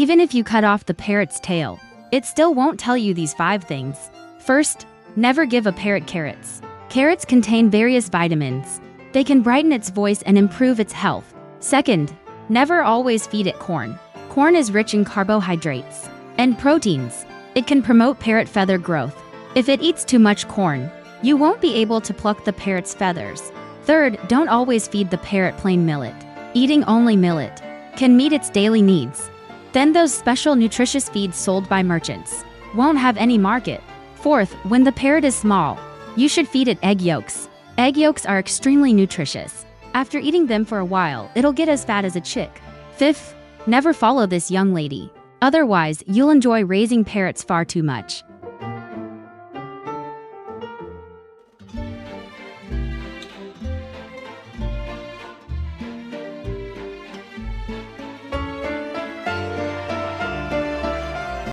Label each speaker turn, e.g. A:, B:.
A: Even if you cut off the parrot's tail, it still won't tell you these 5 things. First, never give a parrot carrots. Carrots contain various vitamins. They can brighten its voice and improve its health. Second, never always feed it corn. Corn is rich in carbohydrates and proteins. It can promote parrot feather growth. If it eats too much corn, you won't be able to pluck the parrot's feathers. Third, don't always feed the parrot plain millet. Eating only millet can meet its daily needs. Then those special nutritious feeds sold by merchants won't have any market. Fourth, when the parrot is small, you should feed it egg yolks. Egg yolks are extremely nutritious. After eating them for a while, it'll get as fat as a chick. Fifth, never follow this young lady. Otherwise, you'll enjoy raising parrots far too much.